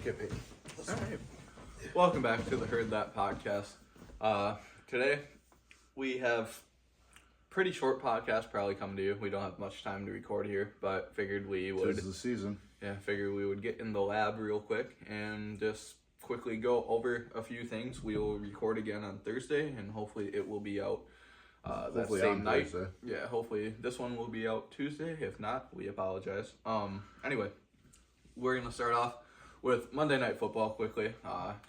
Skippy. All right. Welcome back to the Heard That podcast. Today we have pretty short podcast probably coming to you. We don't have much time to record here, but figured we would. Tis the season. Yeah, figured we would get in the lab real quick and just quickly go over a few things. We will record again on Thursday, and hopefully it will be out that same night. Thursday. Yeah, hopefully this one will be out Tuesday. If not, we apologize. Anyway, we're gonna start off with Monday Night Football quickly.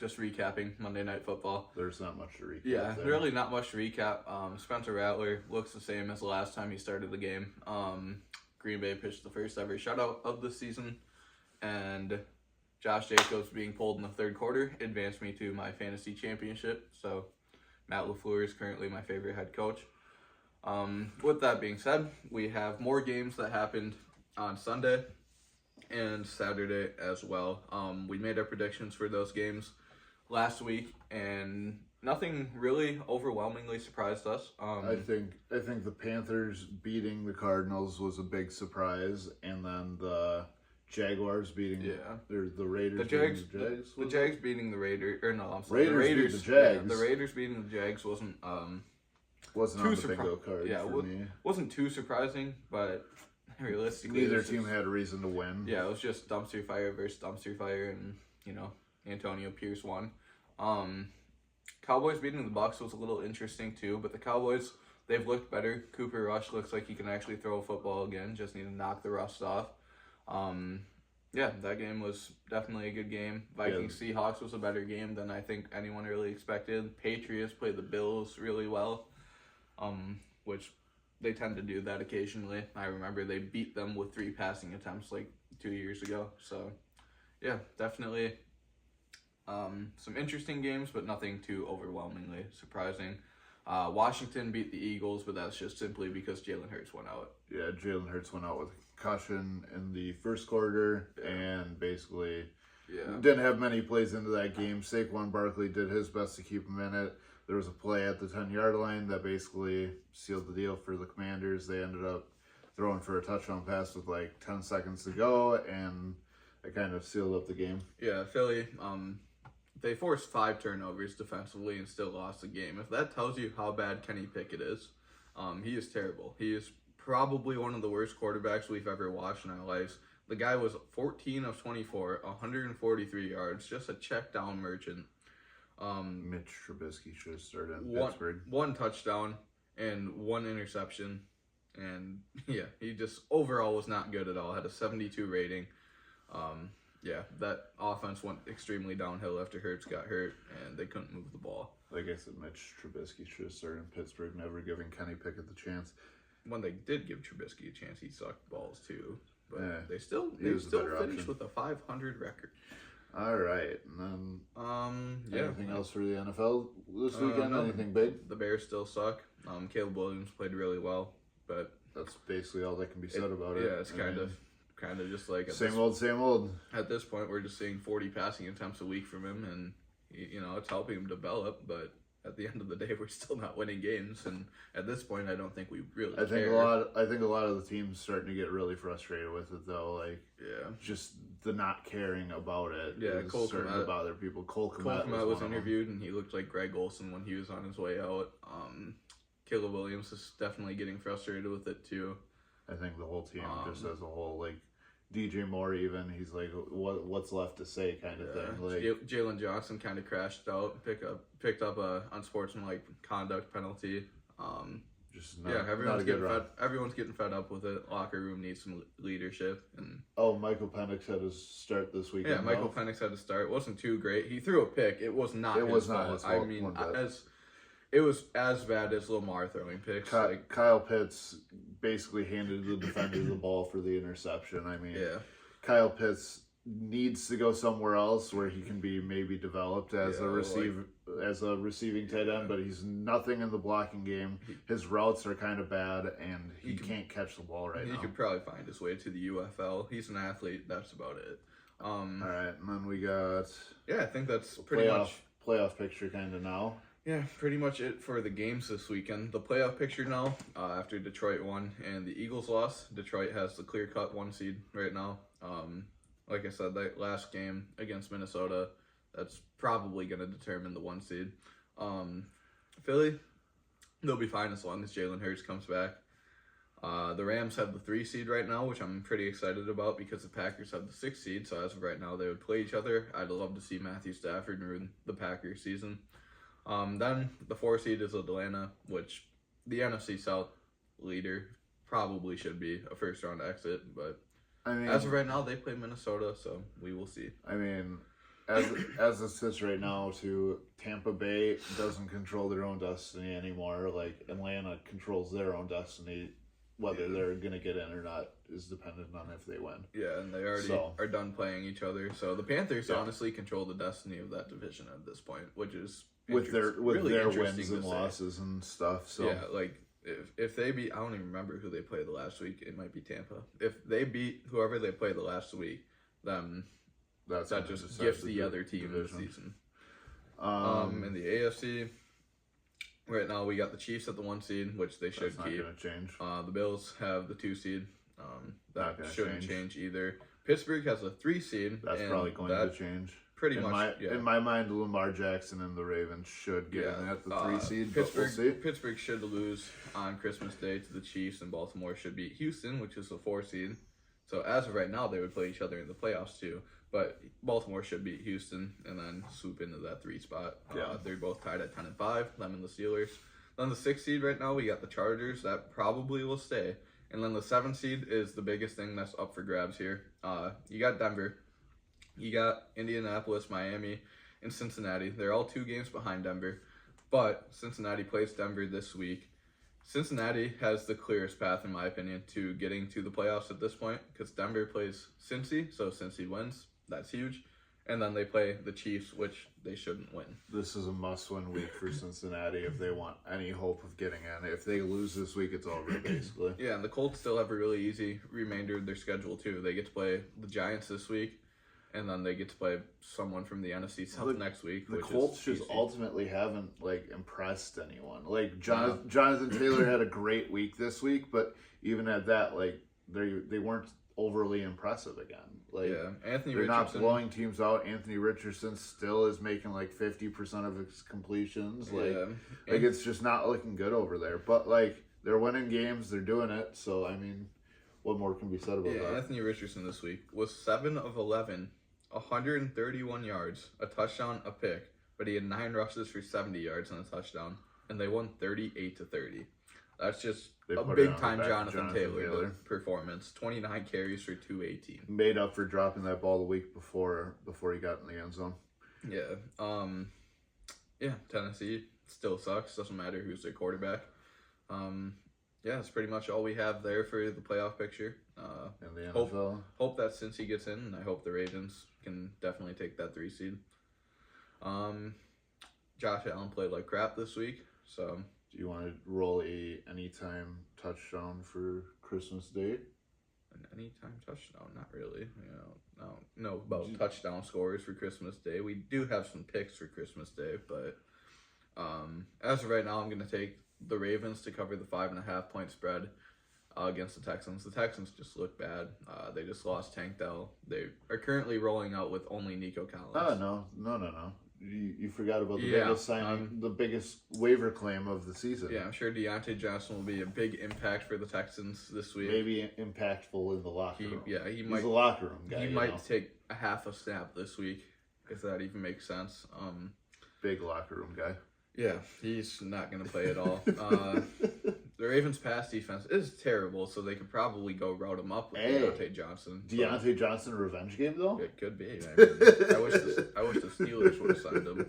Just recapping Monday Night Football. There's not much to recap. Yeah, there. really not much to recap. Spencer Rattler looks the same as the last time he started the game. Green Bay pitched the first ever shutout of the season, and Josh Jacobs being pulled in the third quarter advanced me to my fantasy championship. So Matt LaFleur is currently my favorite head coach. With that being said, we have more games that happened on Sunday and Saturday as well. We made our predictions for those games last week, and nothing really overwhelmingly surprised us. I think the Panthers beating the Cardinals was a big surprise, and then the Jaguars beating the Raiders. The Jags beating the Raiders, or no, I'm sorry, Raiders beat the Jags. Yeah, the Raiders beating the Jags wasn't on too the bingo card for me. Wasn't too surprising, but realistically, neither team had a reason to win. Yeah, it was just dumpster fire versus dumpster fire, and Antonio Pierce won. Cowboys beating the Bucs was a little interesting too, but the Cowboys, they've looked better. Cooper Rush looks like he can actually throw a football again. Just need to knock the rust off. Yeah, that game was definitely a good game. Vikings Seahawks was a better game than I think anyone really expected. Patriots played the Bills really well, which they tend to do that occasionally. I remember they beat them with 3 passing attempts like 2 years ago. So, yeah, definitely some interesting games, but nothing too overwhelmingly surprising. Washington beat the Eagles, but that's just simply because Jalen Hurts went out. Yeah, Jalen Hurts went out with a concussion in the first quarter, and basically didn't have many plays into that game. Saquon Barkley did his best to keep him in it. There was a play at the 10-yard line that basically sealed the deal for the Commanders. They ended up throwing for a touchdown pass with like 10 seconds to go, and it kind of sealed up the game. Yeah, Philly, they forced 5 turnovers defensively and still lost the game. If that tells you how bad Kenny Pickett is, he is terrible. He is probably one of the worst quarterbacks we've ever watched in our lives. The guy was 14 of 24, 143 yards, just a check down merchant. Mitch Trubisky should have started in Pittsburgh. One touchdown and 1 interception. And yeah, he just overall was not good at all. Had a 72 rating. Yeah, that offense went extremely downhill after Hurts got hurt, and they couldn't move the ball. Like I said, Mitch Trubisky should have started in Pittsburgh, never giving Kenny Pickett the chance. When they did give Trubisky a chance, he sucked balls too. But they still finished option with a 500 record. All right, and then anything else for the NFL this weekend? No, anything big? The Bears still suck. Caleb Williams played really well, but that's basically all that can be said about it. Yeah, it's kind of just like same old. At this point, we're just seeing 40 passing attempts a week from him, and it's helping him develop. But at the end of the day, we're still not winning games, and at this point, I don't think we really care. I think a lot of the teams starting to get really frustrated with it, though. Like, just the not caring about it. Yeah, is starting to bother people. Cole Kmet was interviewed, and he looked like Greg Olsen when he was on his way out. Caleb Williams is definitely getting frustrated with it too. I think the whole team just as a whole, like DJ Moore, even he's like, what's left to say, kind of thing. Like Jalen Johnson kind of crashed out, picked up a unsportsmanlike conduct penalty. Everyone's getting fed up with it. Locker room needs some leadership, and Michael Penix had to start this weekend. Yeah, Michael Penix had to start. It wasn't too great. He threw a pick. It was not. It was not his fault. I mean, it was as bad as Lamar throwing picks. Kyle Pitts basically handed the defender the ball for the interception. I mean, Kyle Pitts needs to go somewhere else where he can be maybe developed as a receiving tight end, but he's nothing in the blocking game. His routes are kind of bad, and he can't catch the ball right now. He could probably find his way to the UFL. He's an athlete. That's about it. All right, and then we got I think that's pretty much playoff picture kind of now. Yeah, pretty much it for the games this weekend. The playoff picture now, after Detroit won and the Eagles lost, Detroit has the clear-cut 1 seed right now. like I said, that last game against Minnesota, that's probably going to determine the 1 seed. Philly, they'll be fine as long as Jalen Hurts comes back. The Rams have the 3 seed right now, which I'm pretty excited about because the Packers have the 6 seed. So as of right now, they would play each other. I'd love to see Matthew Stafford ruin the Packers season. Then the 4 seed is Atlanta, which the NFC South leader probably should be a first-round exit. But as of right now, they play Minnesota, so we will see. I mean, as it sits right now, too, Tampa Bay doesn't control their own destiny anymore. Like, Atlanta controls their own destiny. Whether they're going to get in or not is dependent on if they win. Yeah, and they already are done playing each other. So the Panthers honestly control the destiny of that division at this point, which is with their really wins and losses and stuff. So yeah, like if they beat, I don't even remember who they played the last week. It might be Tampa. If they beat whoever they played the last week, then that just gifts the other team the season. In the AFC. Right now, we got the Chiefs at the 1 seed, which they should keep. That's not going to change. The Bills have the 2 seed. That shouldn't change either. Pittsburgh has a 3 seed. That's probably going to change. Pretty much, in my mind, Lamar Jackson and the Ravens should get in at the 3 seed. Pittsburgh, but we'll see. Pittsburgh should lose on Christmas Day to the Chiefs, and Baltimore should beat Houston, which is the 4 seed. So as of right now, they would play each other in the playoffs too. But Baltimore should beat Houston and then swoop into that 3 spot. They're both tied at 10-5. Them and the Steelers. Then the 6 seed right now, we got the Chargers. That probably will stay. And then the 7 seed is the biggest thing that's up for grabs here. You got Denver. You got Indianapolis, Miami, and Cincinnati. They're all 2 games behind Denver. But Cincinnati plays Denver this week. Cincinnati has the clearest path, in my opinion, to getting to the playoffs at this point because Denver plays Cincy, so Cincy wins. That's huge. And then they play the Chiefs, which they shouldn't win. This is a must-win week for Cincinnati if they want any hope of getting in. If they lose this week, it's over, basically. Yeah, and the Colts still have a really easy remainder of their schedule, too. They get to play the Giants this week, and then they get to play someone from the NFC South next week. The Colts just ultimately haven't, impressed anyone. Jonathan Taylor had a great week this week, but even at that, they weren't overly impressive again. Anthony they're Richardson. Not blowing teams out. Anthony Richardson still is making 50% of his completions. It's just not looking good over there. But they're winning games, they're doing it. So what more can be said about that? Anthony Richardson this week was 7 of 11, 131 yards, a touchdown, a pick, but he had 9 rushes for 70 yards and a touchdown, and they won 38-30. That's just a big-time Jonathan Taylor performance. 29 carries for 218. Made up for dropping that ball the week before he got in the end zone. Yeah. Tennessee still sucks. Doesn't matter who's their quarterback. That's pretty much all we have there for the playoff picture. In the NFL. Hope that Cincy gets in, and I hope the Ravens can definitely take that 3 seed. Josh Allen played like crap this week, so... Do you want to roll a anytime touchdown for Christmas Day? An anytime touchdown? Not really. I don't know about touchdown scores for Christmas Day. We do have some picks for Christmas Day, but as of right now, I'm going to take the Ravens to cover the 5.5 point spread against the Texans. The Texans just look bad. They just lost Tank Dell. They are currently rolling out with only Nico Collins. Oh, no. You forgot about the biggest signing, the biggest waiver claim of the season. Yeah, I'm sure Deontay Johnson will be a big impact for the Texans this week. Maybe impactful in the locker room. He's a locker room guy. He might take a half a snap this week, if that even makes sense. Big locker room guy. Yeah, he's not going to play at all. The Ravens' pass defense is terrible, so they could probably go route him up with Deontay Johnson. Deontay Johnson revenge game, though? It could be. I wish the Steelers would have signed him.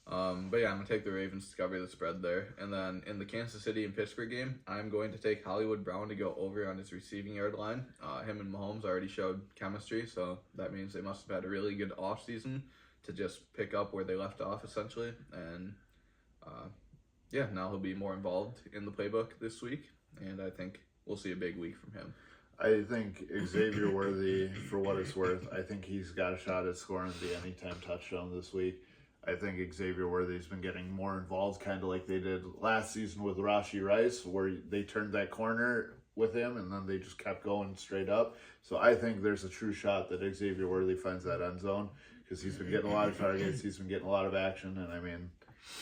But yeah, I'm going to take the Ravens to cover the spread there. And then in the Kansas City and Pittsburgh game, I'm going to take Hollywood Brown to go over on his receiving yard line. Him and Mahomes already showed chemistry, so that means they must have had a really good offseason to just pick up where they left off, essentially. And... now he'll be more involved in the playbook this week, and I think we'll see a big week from him. I think Xavier Worthy, for what it's worth, I think he's got a shot at scoring the anytime touchdown this week. I think Xavier Worthy's been getting more involved, kind of like they did last season with Rashee Rice, where they turned that corner with him, and then they just kept going straight up. So I think there's a true shot that Xavier Worthy finds that end zone because he's been getting a lot of targets, he's been getting a lot of action, and I mean,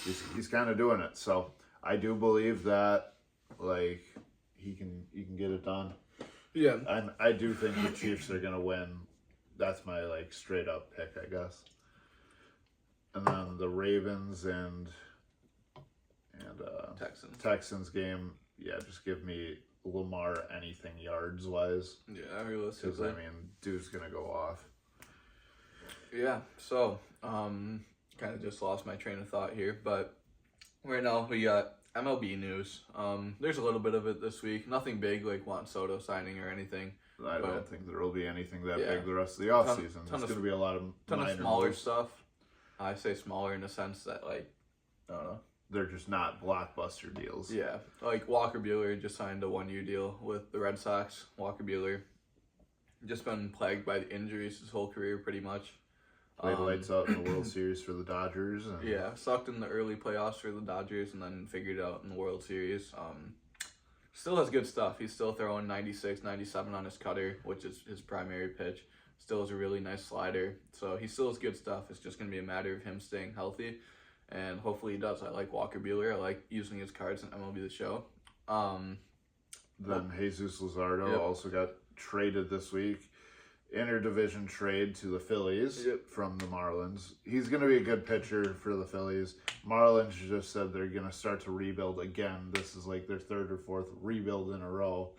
he's kind of doing it. So I do believe that like he can get it done. Yeah, I do think the Chiefs are gonna win. That's my like straight up pick, I guess. And then the Ravens and Texans game. Yeah, just give me Lamar anything yards wise. Yeah, realistically. Because I mean, dude's gonna go off. Yeah. So, kind of just lost my train of thought here, but right now we got MLB news. There's a little bit of it this week. Nothing big like Juan Soto signing or anything. I don't think there will be anything that big the rest of the offseason. There's going to be a lot of smaller moves. stuff. I say smaller in the sense that, like, I don't know. They're just not blockbuster deals. Yeah. Like, Walker Buehler just signed a 1-year deal with the Red Sox. Walker Buehler just been plagued by the injuries his whole career, pretty much. Played lights out in the World Series for the Dodgers. And... Yeah, sucked in the early playoffs for the Dodgers and then figured it out in the World Series. Still has good stuff. He's still throwing 96, 97 on his cutter, which is his primary pitch. Still has a really nice slider. So he still has good stuff. It's just going to be a matter of him staying healthy. And hopefully he does. I like Walker Buehler. I like using his cards in MLB The Show. Then Jesus Luzardo also got traded this week. Interdivision trade to the Phillies from the Marlins. He's going to be a good pitcher for the Phillies. Marlins just said they're going to start to rebuild again. This is like their third or fourth rebuild in a row.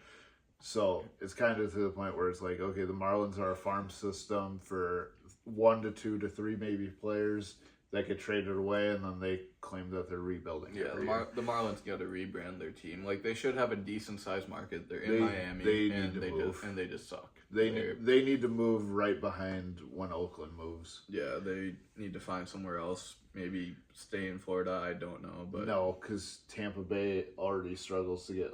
So it's kind of to the point where it's like, okay, the Marlins are a farm system for 1 to 2 to 3 maybe players that get traded away, and then they claim that they're rebuilding. Yeah, the Marlins got to rebrand their team. Like, they should have a decent-sized market. They're in Miami, and they just suck. They need to move right behind when Oakland moves. Yeah, they need to find somewhere else. Maybe stay in Florida. I don't know, but no, because Tampa Bay already struggles to get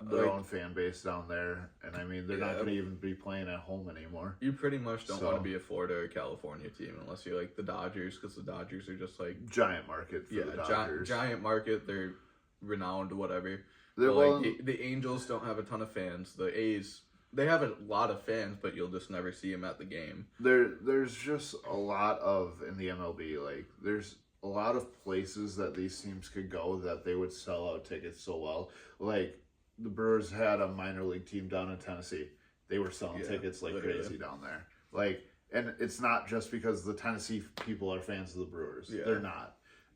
their own fan base down there, and I mean they're not going to even be playing at home anymore. You pretty much don't want to be a Florida or California team unless you're like the Dodgers, because the Dodgers are just like giant market. For the Dodgers. Giant market. They're renowned, whatever. The Angels don't have a ton of fans. The A's. They have a lot of fans, but you'll just never see them at the game. There's just a lot of, in the MLB, like, there's a lot of places that these teams could go that they would sell out tickets so well. Like, the Brewers had a minor league team down in Tennessee. They were selling tickets like crazy down there. Like, and it's not just because the Tennessee people are fans of the Brewers. Yeah. They're not.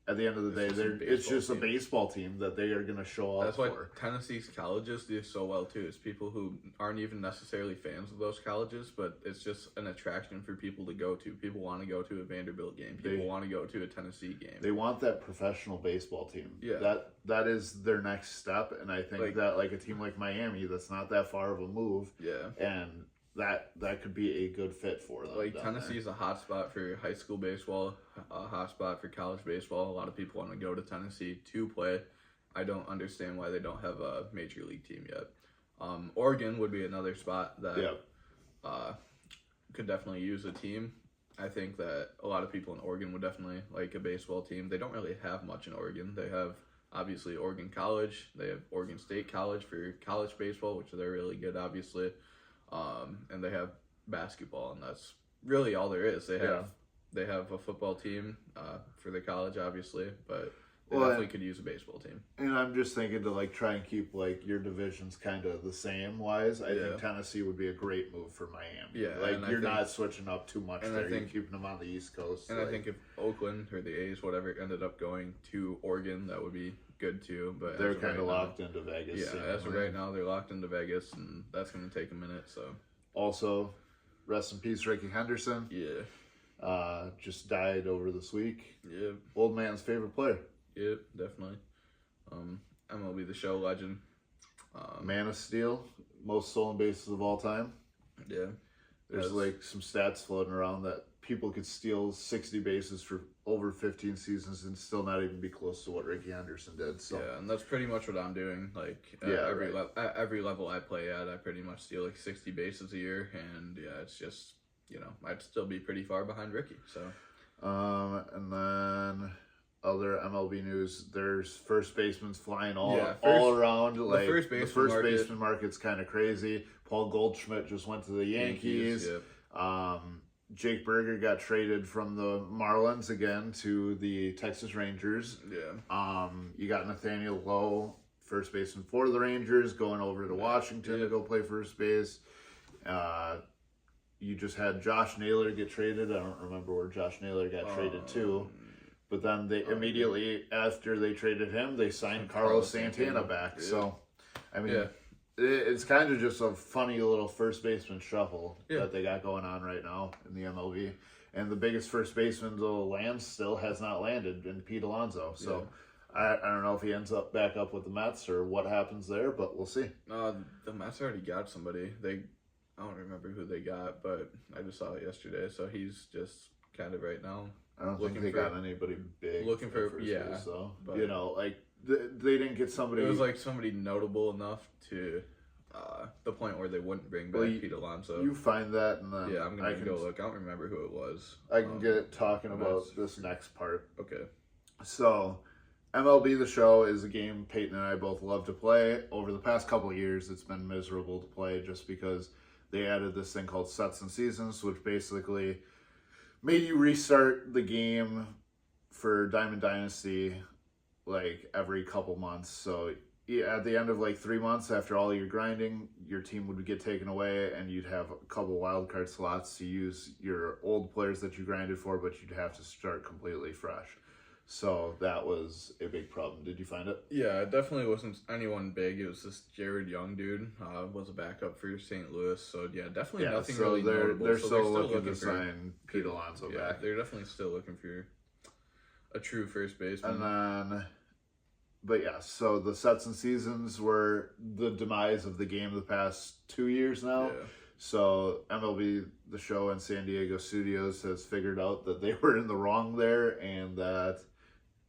At the end of the day, it's just a baseball team that they are going to show up for. That's why Tennessee's colleges do so well, too. It's people who aren't even necessarily fans of those colleges, but it's just an attraction for people to go to. People want to go to a Vanderbilt game. People want to go to a Tennessee game. They want that professional baseball team. Yeah. That is their next step, and I think that like a team like Miami, that's not that far of a move. Yeah. And that could be a good fit for them. Like, Tennessee's a hot spot for high school baseball, a hot spot for college baseball. A lot of people want to go to Tennessee to play. I don't understand why they don't have a major league team yet. Oregon would be another spot that could definitely use a team. I think that a lot of people in Oregon would definitely like a baseball team. They don't really have much in Oregon. They have, obviously, Oregon College. They have Oregon State College for college baseball, which they're really good, obviously. And they have basketball, and that's really all there is. They have a football team for the college, obviously, but they definitely could use a baseball team. And I'm just thinking to like try and keep like your divisions kind of the same wise. I think Tennessee would be a great move for Miami. Yeah, like you're not switching up too much there. You're keeping them on the East Coast. And I think if Oakland or the A's, whatever, ended up going to Oregon, that would be good too. But they're kind of locked into Vegas. Yeah, as of right now, they're locked into Vegas, and that's going to take a minute. So also, rest in peace, Ricky Henderson. Yeah, just died over this week. Yep, old man's favorite player. Yep, definitely. MLB The Show legend. Man of Steel, most stolen bases of all time. Yeah, there's like some stats floating around that people could steal 60 bases for over 15 seasons and still not even be close to what Ricky Henderson did. So yeah, and that's pretty much what I'm doing. Like at every level I play at, I pretty much steal like 60 bases a year, and yeah, it's just I'd still be pretty far behind Ricky. So and then other MLB news, there's first basemen flying all around. Like the first baseman market's kind of crazy. Paul Goldschmidt just went to the Yankees. Yep. Jake Berger got traded from the Marlins again to the Texas Rangers. Yeah. You got Nathaniel Lowe, first baseman for the Rangers, going over to Washington to go play first base. You just had Josh Naylor get traded. I don't remember where Josh Naylor got traded to. But then they immediately after they traded him, they signed Carlos Santana back. Yeah. So, I mean, it's kind of just a funny little first baseman shuffle that they got going on right now in the MLB. And the biggest first baseman to land still has not landed in Pete Alonso. So, I don't know if he ends up back up with the Mets or what happens there, but we'll see. The Mets already got somebody. I don't remember who they got, but I just saw it yesterday. So he's just kind of right now. I don't think they got anybody big. Looking for first base, though. But, you know, like they didn't get somebody. It was like somebody notable enough to the point where they wouldn't bring back Pete Alonso. You find that, and then I'm gonna go look. I don't remember who it was. I can get talking about this next part. Okay. So, MLB The Show is a game Peyton and I both love to play. Over the past couple of years, it's been miserable to play just because they added this thing called sets and seasons, which basically made you restart the game for Diamond Dynasty like every couple months. So at the end of like 3 months after all your grinding, your team would get taken away and you'd have a couple wild card slots to use your old players that you grinded for, but you'd have to start completely fresh. So that was a big problem. Did you find it? Yeah, it definitely wasn't anyone big. It was this Jared Young dude. Was a backup for St. Louis. So yeah, definitely nothing really notable. They're still looking to sign Pete Alonso back. They're definitely still looking for a true first baseman. And then, but yeah, so the sets and seasons were the demise of the game the past 2 years now. Yeah. So MLB The Show and San Diego Studios has figured out that they were in the wrong there and that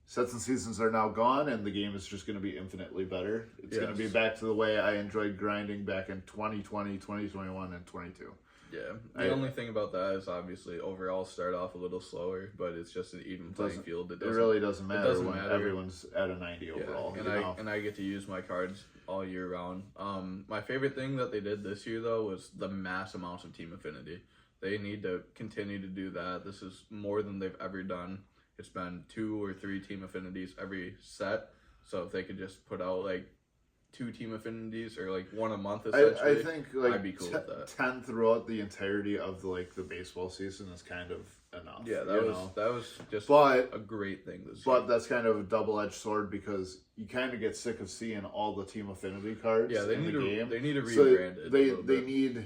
sets and seasons are now gone, and the game is just going to be infinitely better. It's going to be back to the way I enjoyed grinding back in 2020, 2021, and 22. Yeah. The only thing about that is obviously overall start off a little slower, but it's just an even playing field. It really doesn't matter when everyone's at a 90 overall. And I get to use my cards all year round. My favorite thing that they did this year, though, was the mass amounts of team affinity. They need to continue to do that. This is more than they've ever done. It's been 2 or 3 team affinities every set. So if they could just put out like 2 team affinities or like 1 a month, essentially, I think like I'd be cool with that. 10 throughout the entirety of the baseball season is kind of enough. Yeah, that was just a great thing this year. But that's kind of a double-edged sword because you kind of get sick of seeing all the team affinity cards. Yeah, in the game. They need to rebrand it.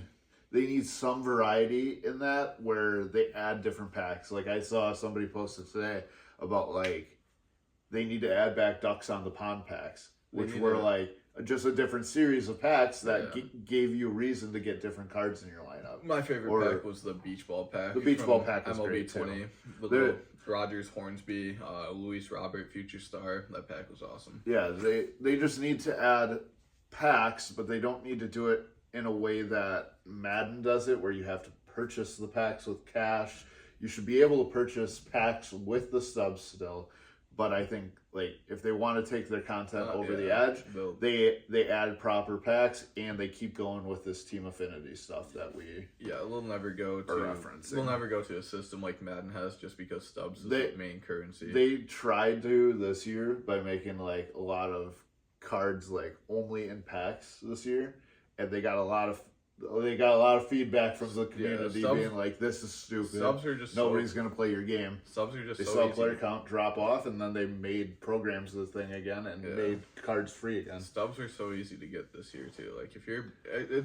They need some variety in that where they add different packs. Like I saw somebody posted today about like they need to add back Ducks on the Pond packs, which were like just a different series of packs that gave you a reason to get different cards in your lineup. My favorite pack was the Beach Ball pack. The Beach Ball pack was MLB great 20. With Rogers, Hornsby, Luis Robert, Future Star. That pack was awesome. Yeah, they just need to add packs, but they don't need to do it in a way that Madden does it, where you have to purchase the packs with cash. You should be able to purchase packs with the stubs still, but I think like if they want to take their content over the edge, they add proper packs and they keep going with this team affinity stuff that we'll never go to referencing. We'll never go to a system like Madden has just because stubs is the main currency. They tried to this year by making like a lot of cards like only in packs this year. And they got a lot of feedback from the community being like, "This is stupid. Subs are just nobody's gonna play your game." Subs are just they saw player count drop off, and then they made programs of the thing again and made cards free again. Stubs are so easy to get this year too. Like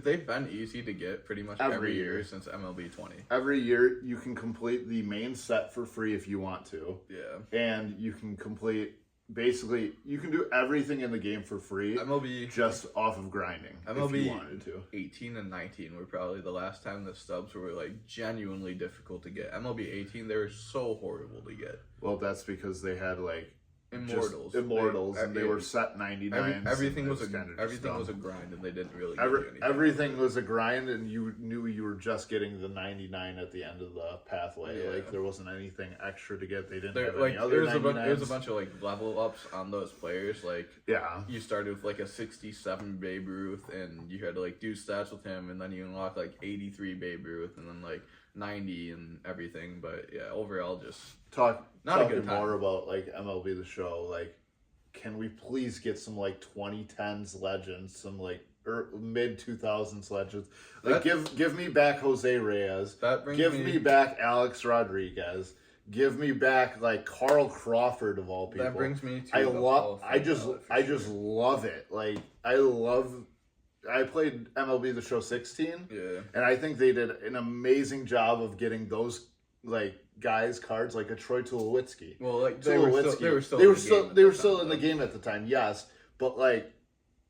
they've been easy to get pretty much every year since MLB 20. Every year you can complete the main set for free if you want to. Yeah, and you can complete. Basically, you can do everything in the game for free. MLB just off of grinding. MLB if you wanted to. 18 and 19 were probably the last time the stubs were like genuinely difficult to get. MLB 18, they were so horrible to get. Well, that's because they had like Immortals, and they were set 99s. Everything was a grind, and they didn't really do anything. Everything was a grind, and you knew you were just getting the 99 at the end of the pathway. Yeah. Like there wasn't anything extra to get. They didn't have any other 99s. There was a bunch of like level ups on those players. Like you started with like a 67 Babe Ruth, and you had to like do stats with him, and then you unlock like 83 Babe Ruth, and then like 90 and everything. But yeah, overall, just talking more about like MLB The Show. Like, can we please get some like 2010s legends, some like mid 2000s legends? Like, give me back Jose Reyes. Give me back Alex Rodriguez. Give me back like Carl Crawford of all people. That brings me to I just love it. Like I played MLB The Show 16. Yeah. And I think they did an amazing job of getting those like guys cards like a Troy Tulowitzki. Well, like they were still in the game at the time, yes. But like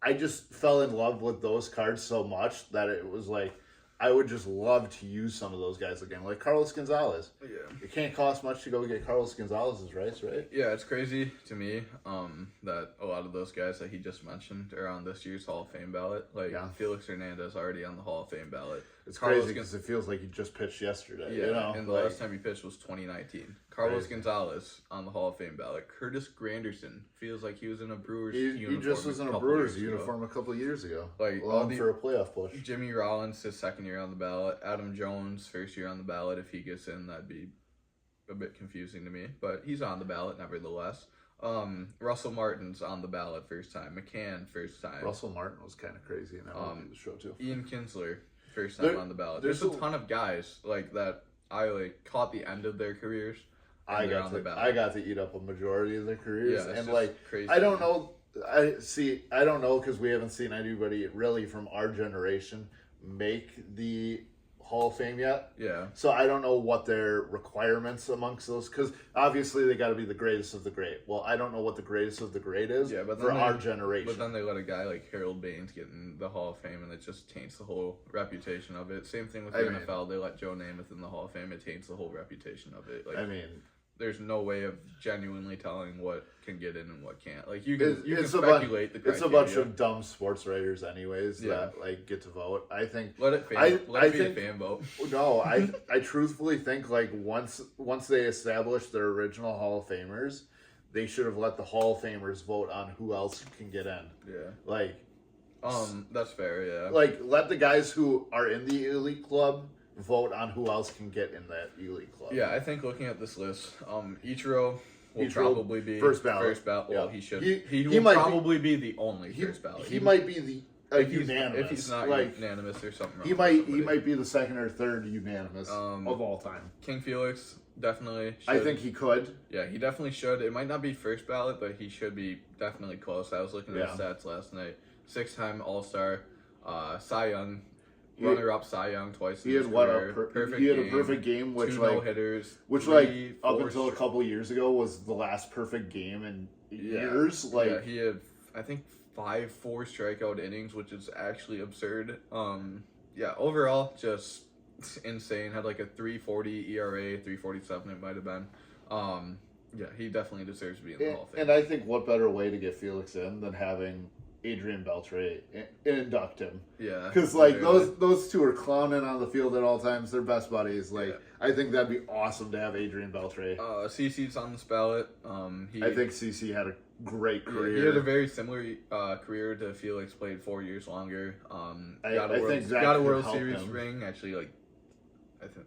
I just fell in love with those cards so much that it was like I would just love to use some of those guys again. Like Carlos Gonzalez. Yeah. It can't cost much to go get Carlos Gonzalez's rights, right? Yeah, it's crazy to me that a lot of those guys that he just mentioned are on this year's Hall of Fame ballot. Like Felix Hernandez already on the Hall of Fame ballot. It's crazy because it feels like he just pitched yesterday. Yeah, you know? And the last time he pitched was 2019. Carlos Gonzalez on the Hall of Fame ballot. Curtis Granderson feels like he was in a Brewers uniform. He just was in a Brewers uniform a couple of years ago. Like for a playoff push. Jimmy Rollins, his second year on the ballot. Adam Jones, first year on the ballot. If he gets in, that'd be a bit confusing to me. But he's on the ballot nevertheless. Russell Martin's on the ballot first time. McCann first time. Russell Martin was kind of crazy in that show too. Ian Kinsler first time on the ballot. There's a ton of guys like that. I like caught the end of their careers. I got to eat up a majority of their careers, and like crazy. I don't know because we haven't seen anybody really from our generation make the Hall of Fame yet. Yeah. So I don't know what their requirements amongst those, because obviously they got to be the greatest of the great. Well, I don't know what the greatest of the great is for our generation. But then they let a guy like Harold Baines get in the Hall of Fame, and it just taints the whole reputation of it. Same thing with the NFL. They let Joe Namath in the Hall of Fame. It taints the whole reputation of it. Like, there's no way of genuinely telling what can get in and what can't. Like you can speculate the criteria. It's a bunch of dumb sports writers, anyways, that like get to vote. I think let it be a fan vote. No, I truthfully think like once they established their original Hall of Famers, they should have let the Hall of Famers vote on who else can get in. Yeah. Like, that's fair. Yeah. Like let the guys who are in the elite club vote on who else can get in that elite club. Yeah, I think looking at this list, Ichiro will probably be first ballot. Well, he should. He will probably be the only first ballot. He might be the unanimous. If he's not unanimous, there's something wrong. He might be the second or third unanimous of all time. King Felix definitely should. I think he could. Yeah, he definitely should. It might not be first ballot, but he should be definitely close. I was looking at his stats last night. 6-time All-Star, Cy Young. Runner-up Cy Young twice. He had a perfect game, which two like no-hitters, which like up until a couple years ago was the last perfect game in years. Like he had I think 5 4-strikeout innings, which is actually absurd. Overall just insane. Had like a 3.40 ERA, 3.47 it might have been. He definitely deserves to be in the Hall of Fame. And I think what better way to get Felix in than having Adrian Beltre induct him. Yeah. Because like those two are clowning on the field at all times. They're best buddies. Like I think that'd be awesome to have Adrian Beltre. CC's on this ballot. I think CC had a great career. He had a very similar career to Felix. Played 4 years longer. Got a World Series ring. Actually,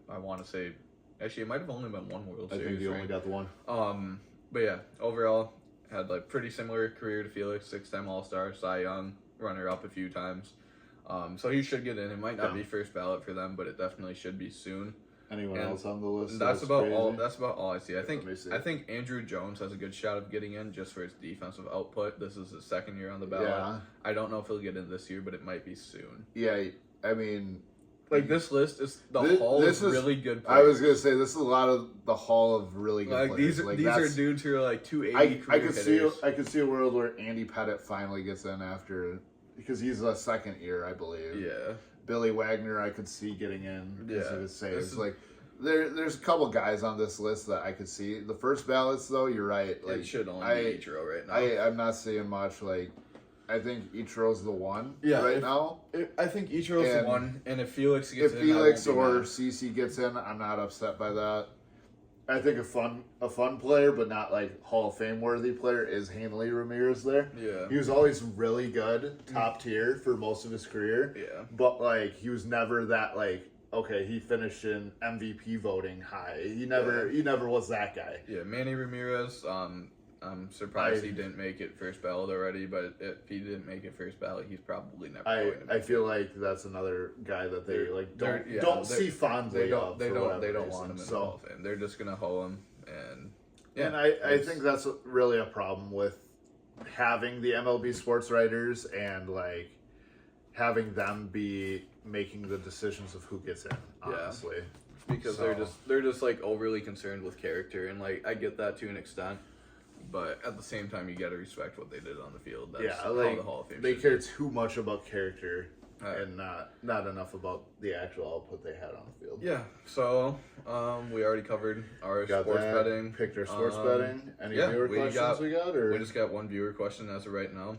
I want to say, it might have only been one World Series. I think he ring. only got the one. But yeah, overall. Had like pretty similar career to Felix, 6-time All-Star, Cy Young, runner-up a few times. So he should get in. It might not be first ballot for them, but it definitely should be soon. Anyone else on the list? That's about all. That's about all I see. I think Andrew Jones has a good shot of getting in just for his defensive output. This is his second year on the ballot. Yeah. I don't know if he'll get in this year, but it might be soon. Yeah, I mean. Like this list is hall of really good players. I was gonna say this is a lot of the hall of really good players. These are dudes who are like 280 hitters. I could see a world where Andy Pettitte finally gets in after, because he's a second year, I believe. Yeah. Billy Wagner, I could see getting in because of his saves. There's a couple guys on this list that I could see. The first ballots, though, you're right. Like, it should only be Ichiro right now. I'm not seeing much. Like, I think Ichiro's the one now. I think Ichiro's the one, and if Felix gets in, if Felix or CC gets in, I'm not upset by that. I think a fun player, but not like Hall of Fame worthy player, is Hanley Ramirez there. Yeah. He was always really good, top tier for most of his career. Yeah. But like he was never that like, okay, he finished in MVP voting high. He never was that guy. Yeah, Manny Ramirez, I'm surprised he didn't make it first ballot already, but if he didn't make it first ballot, he's probably never going to make I feel like that's another guy that they like don't see fondly of. They don't want him in the Hall of Fame. They're just gonna hoe him, and and I think that's really a problem with having the MLB sports writers and like having them be making the decisions of who gets in. Honestly, because they're just like overly concerned with character, and like I get that to an extent. But at the same time, you got to respect what they did on the field. That's how the Hall of Fame they care too much about character and not enough about the actual output they had on the field. Yeah. So we already covered our sports betting. Picked our sports betting. Any viewer questions we got? Or? We just got one viewer question as of right now.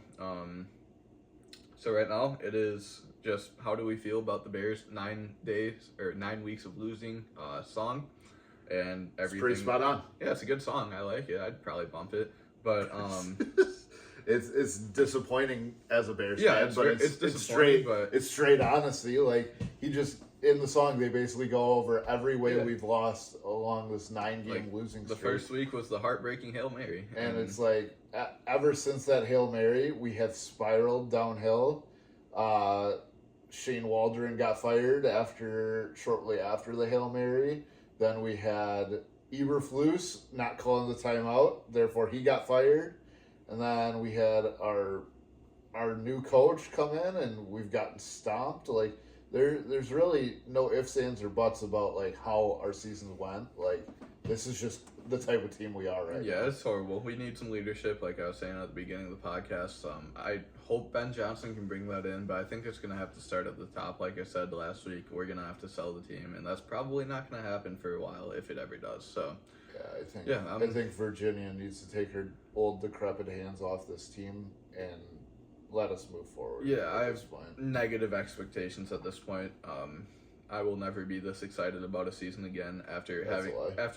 So right now it is just how do we feel about the Bears 9 weeks of losing song. And everything. It's pretty spot on. Yeah, it's a good song. I like it. I'd probably bump it, but it's disappointing as a Bears fan. But it's straight. But it's straight honesty. Like he just in the song, they basically go over every way we've lost along this 9-game losing streak. The first week was the heartbreaking Hail Mary, and it's like ever since that Hail Mary, we have spiraled downhill. Shane Waldron got fired shortly after the Hail Mary. Then we had Eberflus not calling the timeout, therefore he got fired. And then we had our new coach come in, and we've gotten stomped. Like there's really no ifs, ands, or buts about like how our season went. Like this is just the type of team we are right now. Yeah, it's horrible. We need some leadership, like I was saying at the beginning of the podcast. I hope Ben Johnson can bring that in, but I think it's going to have to start at the top. Like I said last week, we're going to have to sell the team, and that's probably not going to happen for a while if it ever does. So, I think Virginia needs to take her old decrepit hands off this team and let us move forward. Yeah, I have negative expectations at this point. I will never be this excited about a season again after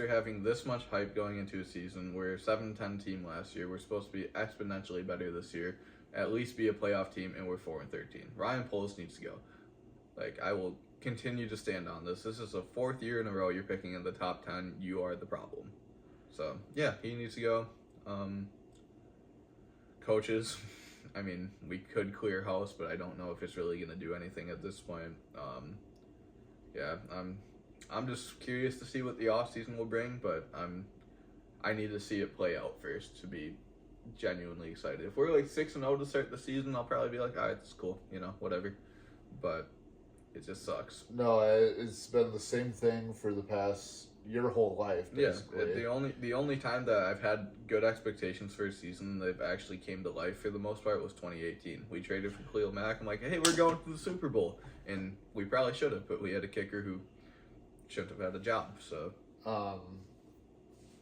having this much hype going into a season. We're a 7-10 team last year. We're supposed to be exponentially better this year, at least be a playoff team, and we're 4-13. Ryan Poles needs to go. Like, I will continue to stand on this. This is the 4th year in a row you're picking in the top 10. You are the problem. So, yeah, he needs to go. Coaches, I mean, we could clear house, but I don't know if it's really going to do anything at this point. Yeah, I'm just curious to see what the offseason will bring, but I need to see it play out first to be genuinely excited. If we're like 6-0 to start the season, I'll probably be like, all right, it's cool, whatever. But it just sucks. No, it's been the same thing for the past your whole life, basically. Yeah, the only time that I've had good expectations for a season they've actually came to life for the most part was 2018. We traded for Khalil Mack. I'm like, hey, we're going to the Super Bowl. And we probably should have, but we had a kicker who shouldn't have had a job. So,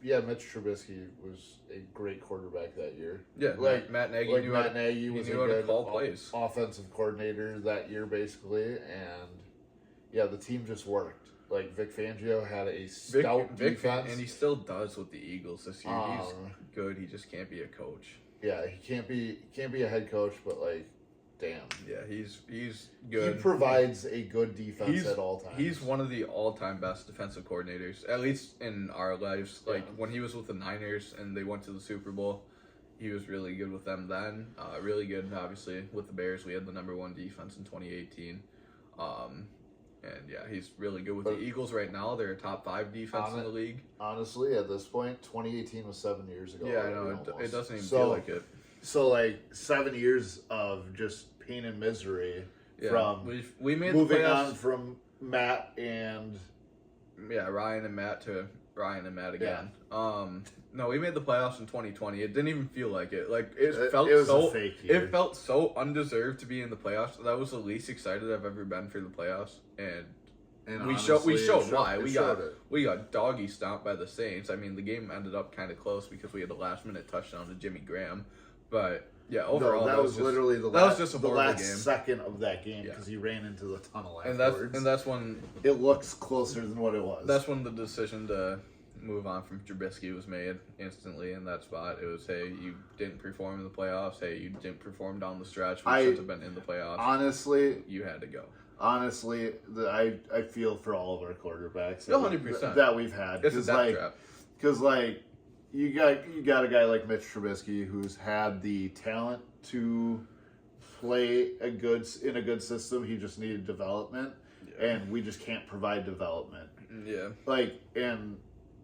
Mitch Trubisky was a great quarterback that year. Yeah, like Matt Nagy was a good offensive coordinator that year, basically, and the team just worked. Like Vic Fangio had a stout defense, and he still does with the Eagles this year. He's good. He just can't be a coach. Yeah, he can't be a head coach, but like. Damn. Yeah, he's good. He provides a good defense at all times. He's one of the all-time best defensive coordinators, at least in our lives. Like, when he was with the Niners and they went to the Super Bowl, he was really good with them then. Really good, obviously, with the Bears. We had the number 1 defense in 2018. And, he's really good with the Eagles right now. They're a top 5 defense in the league. Honestly, at this point, 2018 was 7 years ago. Yeah, I know. It doesn't even feel like it. So, like, 7 years of just pain and misery from we made moving on from Matt and Ryan and Matt to Ryan and Matt again. No, we made the playoffs in 2020. It didn't even feel like it. Like it was so a fake year. It felt so undeserved to be in the playoffs. That was the least excited I've ever been for the playoffs, and And we honestly, showed why. it. We got doggy stomped by the Saints. I mean, the game ended up kind of close because we had the last minute touchdown to Jimmy Graham. But yeah, overall, that was literally the last game. second of that game because he ran into the tunnel and afterwards. that's when it looks closer than what it was. That's when the decision to move on from Trubisky was made instantly in that spot. It was, hey, you didn't perform in the playoffs. Hey, you didn't perform down the stretch. We should have been in the playoffs. Honestly, you had to go. Honestly, I feel for all of our quarterbacks 100% that we've had. It's a death trap. Because you got a guy like Mitch Trubisky who's had the talent to play in a good system. He just needed development, and we just can't provide development. Yeah. And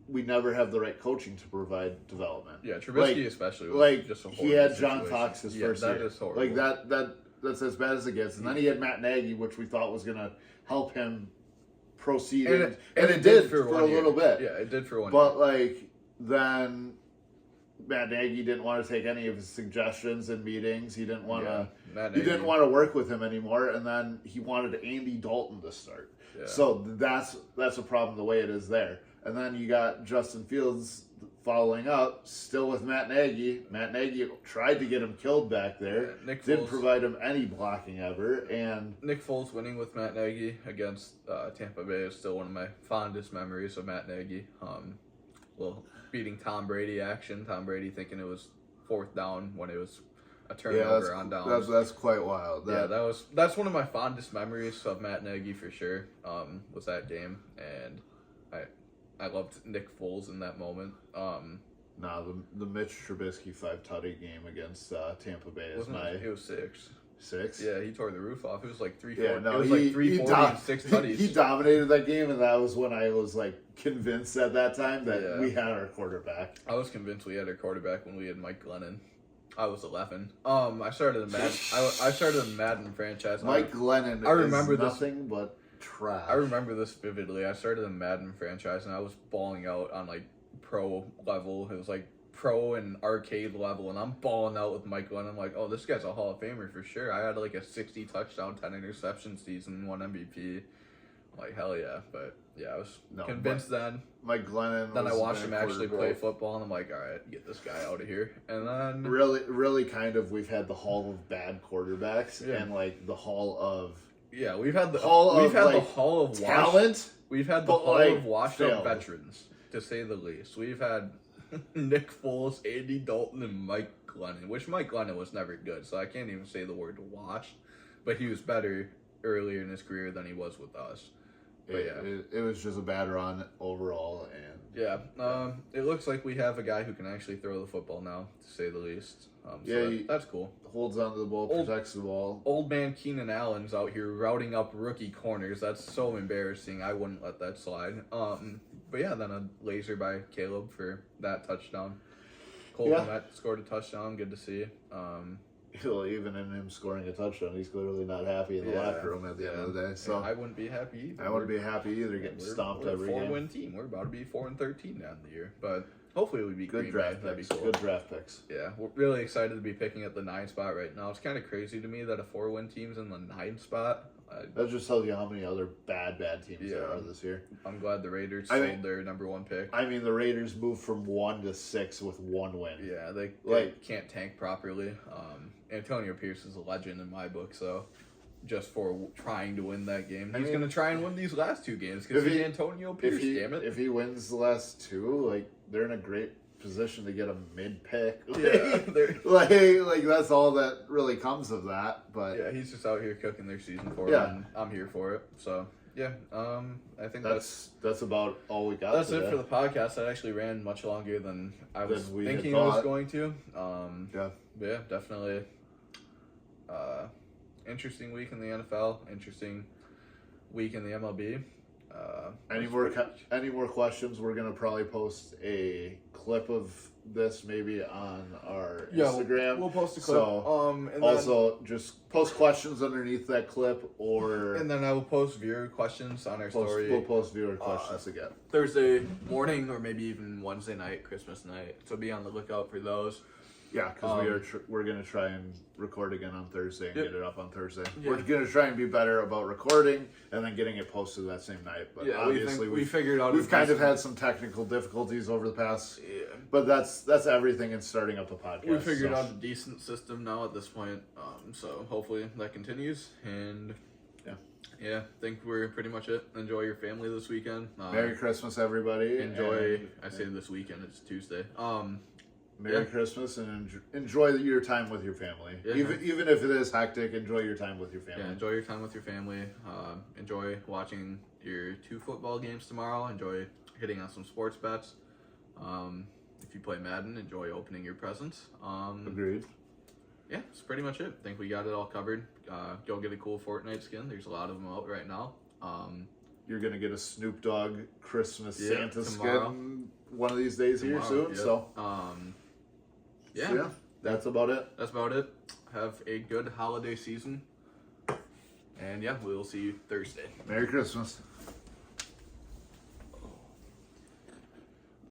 we never have the right coaching to provide development. Yeah, Trubisky especially was just a horrible he had situation. John Fox his first year. That is horrible. That's as bad as it gets. And then he had Matt Nagy, which we thought was going to help him proceed. And it did for a little bit. Yeah, it did for 1 year. But, then Matt Nagy didn't want to take any of his suggestions in meetings. He didn't want to work with him anymore. And then he wanted Andy Dalton to start. Yeah. So that's a problem the way it is there. And then you got Justin Fields following up, still with Matt Nagy. Matt Nagy tried to get him killed back there. Nick didn't Foles, provide him any blocking ever. And Nick Foles winning with Matt Nagy against Tampa Bay is still one of my fondest memories of Matt Nagy. Beating Tom Brady action. Tom Brady thinking it was 4th down when it was a turnover on downs. That's quite wild. That's one of my fondest memories of Matt Nagy for sure. Was that game, and I loved Nick Foles in that moment. The Mitch Trubisky 5-tutty game against Tampa Bay is It was 6. 6? Yeah, he tore the roof off. It was like 3-4. Yeah, no, it was like 340 and 6 tutties. He dominated that game, and that was when I was convinced at that time that we had our quarterback. I was convinced we had our quarterback when we had Mike Glennon. I was 11. I started a Madden franchise. Mike Glennon is nothing but trash. I remember this vividly. I started a Madden franchise, and I was balling out on pro level. It was pro and arcade level, and I'm balling out with Mike Glennon. I'm like, oh, this guy's a Hall of Famer for sure. I had a 60 touchdown, 10 interception season, 1 MVP. I'm like, hell yeah. But yeah, I was convinced then. Mike Glennon. Then I watched him actually play football, and I'm like, all right, get this guy out of here. And then really kind of we've had the Hall of bad quarterbacks and the Hall of we've had the Hall of talent. We've had the Hall of washed up veterans, to say the least. We've had Nick Foles, Andy Dalton, and Mike Glennon, which Mike Glennon was never good, so I can't even say the word washed, but he was better earlier in his career than he was with us. But it was just a bad run overall, and it looks like we have a guy who can actually throw the football now, to say the least. That's cool. Holds onto the ball, protects the ball. Old man Keenan Allen's out here routing up rookie corners. That's so embarrassing. I wouldn't let that slide. But yeah, then a laser by Caleb for that touchdown. Cole Kmet scored a touchdown. Good to see. Even in him scoring a touchdown, he's clearly not happy in the locker room at the end of the day. So I wouldn't be happy either. I wouldn't be happy either getting stomped every game. We're a 4-win team. We're about to be 4-13 down the year, but hopefully we beat Green Bay. That'd be cool. Good draft picks. Yeah, we're really excited to be picking at the 9 spot right now. It's kind of crazy to me that a 4-win team's in the 9 spot. That just tells you how many other bad teams there are this year. I'm glad the Raiders sold their number 1 pick. I mean, the Raiders moved from 1 to 6 with 1 win. Yeah, they can't tank properly. Antonio Pierce is a legend in my book, so just for trying to win that game, he's going to try and win these last 2 games because he's Antonio Pierce, damn it. If he wins the last 2, they're in a great position to get a mid-pick. That's all that really comes of that. But yeah, he's just out here cooking their season for him, and I'm here for it. So yeah, I think that's about all we got. That's it for the podcast. That actually ran much longer than I was thinking it was going to. Yeah, definitely. Interesting week in the NFL. Interesting week in the MLB. Any more questions? We're gonna probably post a clip of this maybe on our Instagram. We'll post a clip. So, just post questions underneath that clip, and then I will post viewer questions on our story. We'll post viewer questions again Thursday morning or maybe even Wednesday night, Christmas night. So be on the lookout for those. Yeah, because we're gonna try and record again on Thursday and get it up on Thursday. Yeah. We're gonna try and be better about recording and then getting it posted that same night. But obviously we figured out we've kind of had some technical difficulties over the past. Yeah. But that's everything in starting up the podcast. We figured out a decent system now at this point. So hopefully that continues. And yeah, I think we're pretty much it. Enjoy your family this weekend. Merry Christmas, everybody. I say this weekend, it's Tuesday. Merry Christmas and enjoy your time with your family. Yeah, even if it is hectic, enjoy your time with your family. Yeah, enjoy your time with your family. Enjoy watching your 2 football games tomorrow. Enjoy hitting on some sports bets. If you play Madden, enjoy opening your presents. Agreed. Yeah, that's pretty much it. I think we got it all covered. Go get a cool Fortnite skin. There's a lot of them out right now. You're going to get a Snoop Dogg Christmas Santa tomorrow. skin one of these days here soon. Yeah. So, yeah, that's about it. That's about it. Have a good holiday season. And yeah, we'll see you Thursday. Merry Christmas.